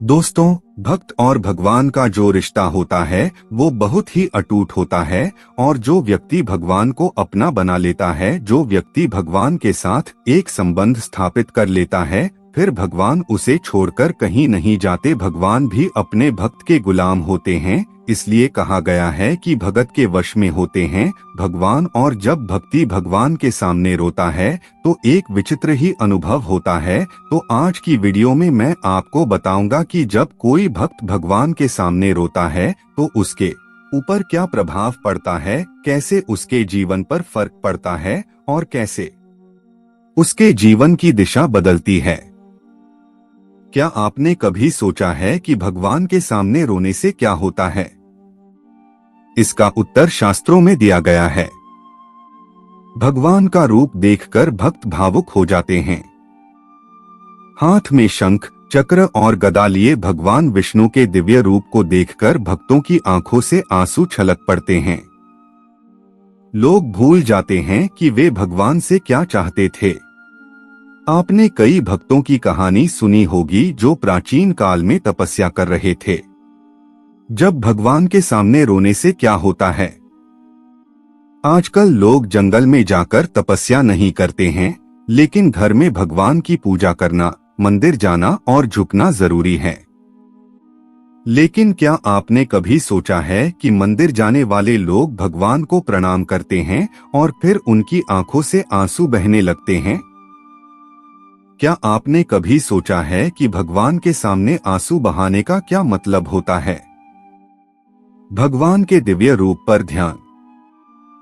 दोस्तों, भक्त और भगवान का जो रिश्ता होता है वो बहुत ही अटूट होता है। और जो व्यक्ति भगवान को अपना बना लेता है, जो व्यक्ति भगवान के साथ एक संबंध स्थापित कर लेता है, फिर भगवान उसे छोड़कर कहीं नहीं जाते। भगवान भी अपने भक्त के गुलाम होते हैं, इसलिए कहा गया है कि भगत के वश में होते हैं भगवान। और जब भक्ति भगवान के सामने रोता है तो एक विचित्र ही अनुभव होता है। तो आज की वीडियो में मैं आपको बताऊंगा कि जब कोई भक्त भगवान के सामने रोता है तो उसके ऊपर क्या प्रभाव पड़ता है, कैसे उसके जीवन पर फर्क पड़ता है और कैसे उसके जीवन की दिशा बदलती है। क्या आपने कभी सोचा है कि भगवान के सामने रोने से क्या होता है? इसका उत्तर शास्त्रों में दिया गया है। भगवान का रूप देखकर भक्त भावुक हो जाते हैं। हाथ में शंख, चक्र और गदा लिए भगवान विष्णु के दिव्य रूप को देखकर भक्तों की आंखों से आंसू छलक पड़ते हैं। लोग भूल जाते हैं कि वे भगवान से क्या चाहते थे। आपने कई भक्तों की कहानी सुनी होगी जो प्राचीन काल में तपस्या कर रहे थे। जब भगवान के सामने रोने से क्या होता है? आजकल लोग जंगल में जाकर तपस्या नहीं करते हैं, लेकिन घर में भगवान की पूजा करना, मंदिर जाना और झुकना जरूरी है। लेकिन क्या आपने कभी सोचा है कि मंदिर जाने वाले लोग भगवान को प्रणाम करते हैं और फिर उनकी आंखों से आंसू बहने लगते हैं? क्या आपने कभी सोचा है कि भगवान के सामने आंसू बहाने का क्या मतलब होता है? भगवान के दिव्य रूप पर ध्यान।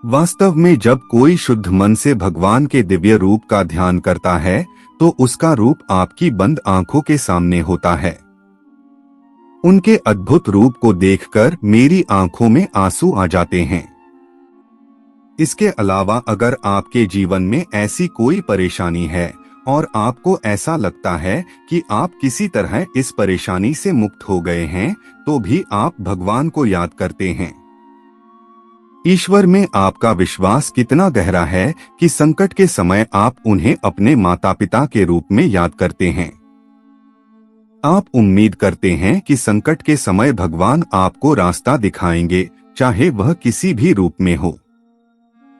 वास्तव में जब कोई शुद्ध मन से भगवान के दिव्य रूप का ध्यान करता है तो उसका रूप आपकी बंद आंखों के सामने होता है। उनके अद्भुत रूप को देखकर मेरी आंखों में आंसू आ जाते हैं। इसके अलावा अगर आपके जीवन में ऐसी कोई परेशानी है और आपको ऐसा लगता है कि आप किसी तरह इस परेशानी से मुक्त हो गए हैं, तो भी आप भगवान को याद करते हैं। ईश्वर में आपका विश्वास कितना गहरा है कि संकट के समय आप उन्हें अपने माता पिता के रूप में याद करते हैं। आप उम्मीद करते हैं कि संकट के समय भगवान आपको रास्ता दिखाएंगे, चाहे वह किसी भी रूप में हो।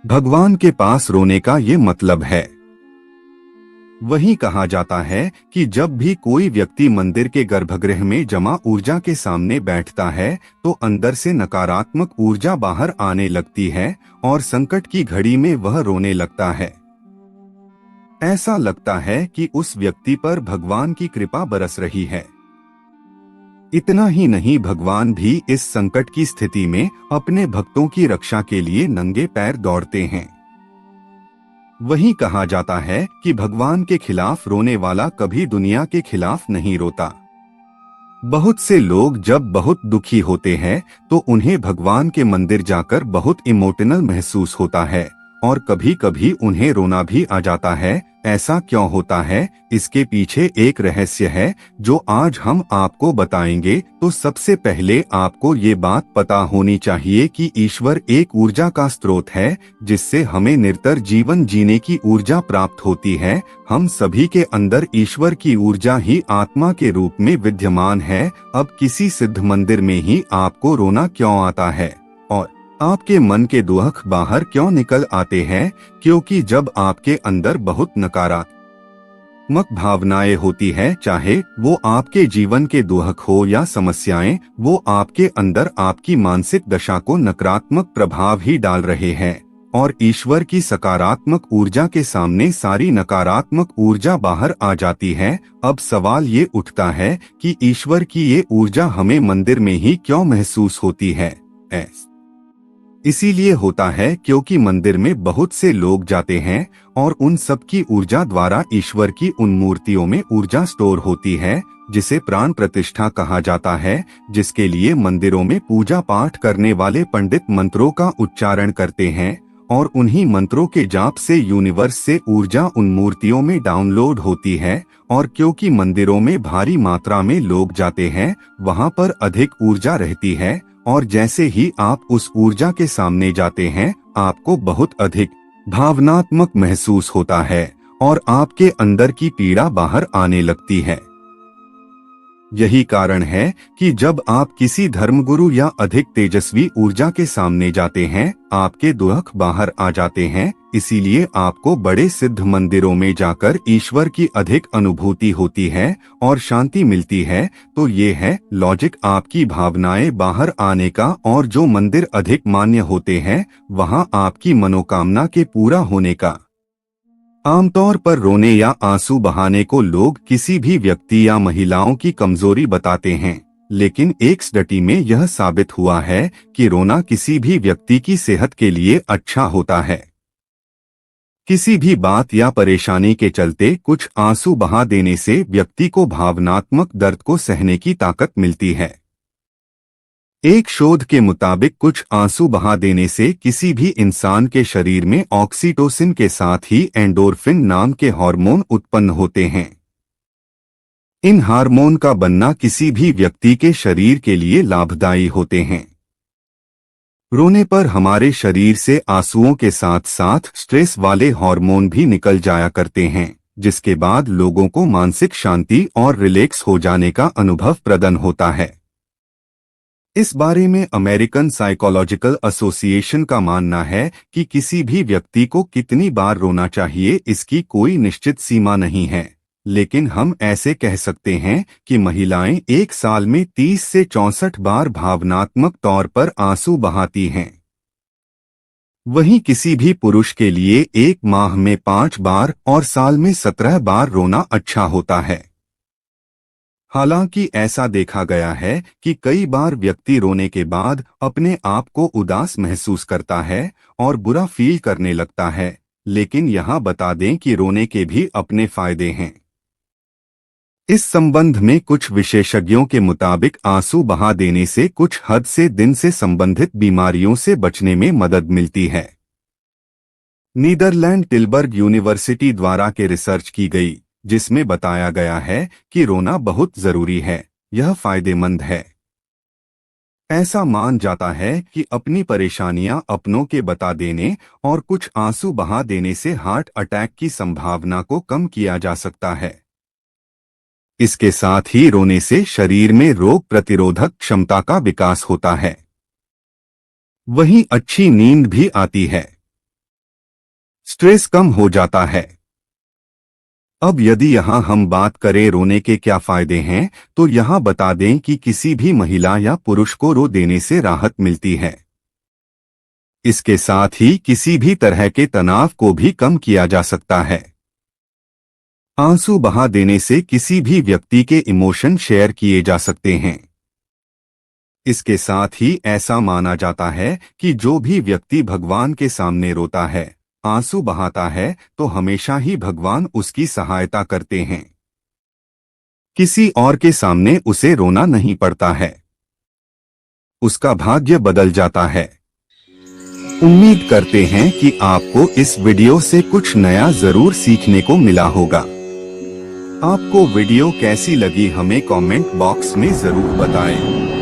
भगवान के पास रोने का ये मतलब है। वही कहा जाता है कि जब भी कोई व्यक्ति मंदिर के गर्भगृह में जमा ऊर्जा के सामने बैठता है तो अंदर से नकारात्मक ऊर्जा बाहर आने लगती है और संकट की घड़ी में वह रोने लगता है। ऐसा लगता है कि उस व्यक्ति पर भगवान की कृपा बरस रही है। इतना ही नहीं, भगवान भी इस संकट की स्थिति में अपने भक्तों की रक्षा के लिए नंगे पैर दौड़ते हैं। वही कहा जाता है कि भगवान के खिलाफ रोने वाला कभी दुनिया के खिलाफ नहीं रोता। बहुत से लोग जब बहुत दुखी होते हैं तो उन्हें भगवान के मंदिर जाकर बहुत इमोशनल महसूस होता है और कभी कभी उन्हें रोना भी आ जाता है। ऐसा क्यों होता है? इसके पीछे एक रहस्य है जो आज हम आपको बताएंगे। तो सबसे पहले आपको ये बात पता होनी चाहिए कि ईश्वर एक ऊर्जा का स्रोत है जिससे हमें निरंतर जीवन जीने की ऊर्जा प्राप्त होती है। हम सभी के अंदर ईश्वर की ऊर्जा ही आत्मा के रूप में विद्यमान है। अब किसी सिद्ध मंदिर में ही आपको रोना क्यों आता है और आपके मन के दुख बाहर क्यों निकल आते हैं? क्योंकि जब आपके अंदर बहुत नकारात्मक भावनाएं होती है, चाहे वो आपके जीवन के दुख हो या समस्याएं, वो आपके अंदर आपकी मानसिक दशा को नकारात्मक प्रभाव ही डाल रहे हैं और ईश्वर की सकारात्मक ऊर्जा के सामने सारी नकारात्मक ऊर्जा बाहर आ जाती है। अब सवाल ये उठता है कि ईश्वर की ये ऊर्जा हमें मंदिर में ही क्यों महसूस होती है? इसीलिए होता है क्योंकि मंदिर में बहुत से लोग जाते हैं और उन सब की ऊर्जा द्वारा ईश्वर की उन मूर्तियों में ऊर्जा स्टोर होती है, जिसे प्राण प्रतिष्ठा कहा जाता है, जिसके लिए मंदिरों में पूजा पाठ करने वाले पंडित मंत्रों का उच्चारण करते हैं और उन्हीं मंत्रों के जाप से यूनिवर्स से ऊर्जा उन मूर्तियों में डाउनलोड होती है। और क्योंकि मंदिरों में भारी मात्रा में लोग जाते हैं, वहां पर अधिक ऊर्जा रहती है और जैसे ही आप उस ऊर्जा के सामने जाते हैं, आपको बहुत अधिक भावनात्मक महसूस होता है और आपके अंदर की पीड़ा बाहर आने लगती है। यही कारण है कि जब आप किसी धर्मगुरु या अधिक तेजस्वी ऊर्जा के सामने जाते हैं, आपके दुख बाहर आ जाते हैं। इसीलिए आपको बड़े सिद्ध मंदिरों में जाकर ईश्वर की अधिक अनुभूति होती है और शांति मिलती है। तो ये है लॉजिक आपकी भावनाएं बाहर आने का। और जो मंदिर अधिक मान्य होते हैं, वहां आपकी मनोकामना के पूरा होने का। आमतौर पर रोने या आंसू बहाने को लोग किसी भी व्यक्ति या महिलाओं की कमजोरी बताते हैं, लेकिन एक स्टडी में यह साबित हुआ है कि रोना किसी भी व्यक्ति की सेहत के लिए अच्छा होता है। किसी भी बात या परेशानी के चलते कुछ आंसू बहा देने से व्यक्ति को भावनात्मक दर्द को सहने की ताकत मिलती है। एक शोध के मुताबिक कुछ आंसू बहा देने से किसी भी इंसान के शरीर में ऑक्सीटोसिन के साथ ही एंडोर्फिन नाम के हार्मोन उत्पन्न होते हैं। इन हार्मोन का बनना किसी भी व्यक्ति के शरीर के लिए लाभदायी होते हैं। रोने पर हमारे शरीर से आंसुओं के साथ साथ स्ट्रेस वाले हार्मोन भी निकल जाया करते हैं, जिसके बाद लोगों को मानसिक शांति और रिलैक्स हो जाने का अनुभव प्रदान होता है। इस बारे में अमेरिकन साइकोलॉजिकल एसोसिएशन का मानना है कि किसी भी व्यक्ति को कितनी बार रोना चाहिए इसकी कोई निश्चित सीमा नहीं है, लेकिन हम ऐसे कह सकते हैं कि महिलाएं एक साल में 30 से 64 बार भावनात्मक तौर पर आंसू बहाती हैं। वहीं किसी भी पुरुष के लिए एक माह में 5 बार और साल में 17 बार रोना अच्छा होता है। हालांकि ऐसा देखा गया है कि कई बार व्यक्ति रोने के बाद अपने आप को उदास महसूस करता है और बुरा फील करने लगता है, लेकिन यहाँ बता दें कि रोने के भी अपने फायदे हैं। इस संबंध में कुछ विशेषज्ञों के मुताबिक आंसू बहा देने से कुछ हद से दिन से संबंधित बीमारियों से बचने में मदद मिलती है। नीदरलैंड टिलबर्ग यूनिवर्सिटी द्वारा के रिसर्च की गई, जिसमें बताया गया है कि रोना बहुत जरूरी है, यह फायदेमंद है। ऐसा मान जाता है कि अपनी परेशानियां अपनों के बता देने और कुछ आंसू बहा देने से हार्ट अटैक की संभावना को कम किया जा सकता है। इसके साथ ही रोने से शरीर में रोग प्रतिरोधक क्षमता का विकास होता है। वहीं अच्छी नींद भी आती है, स्ट्रेस कम हो जाता है। अब यदि यहाँ हम बात करें रोने के क्या फायदे हैं, तो यहाँ बता दें कि किसी भी महिला या पुरुष को रो देने से राहत मिलती है। इसके साथ ही किसी भी तरह के तनाव को भी कम किया जा सकता है। आंसू बहा देने से किसी भी व्यक्ति के इमोशन शेयर किए जा सकते हैं। इसके साथ ही ऐसा माना जाता है कि जो भी व्यक्ति भगवान के सामने रोता है, आंसू बहाता है, तो हमेशा ही भगवान उसकी सहायता करते हैं। किसी और के सामने उसे रोना नहीं पड़ता है, उसका भाग्य बदल जाता है। उम्मीद करते हैं कि आपको इस वीडियो से कुछ नया जरूर सीखने को मिला होगा। आपको वीडियो कैसी लगी हमें कमेंट बॉक्स में जरूर बताएं।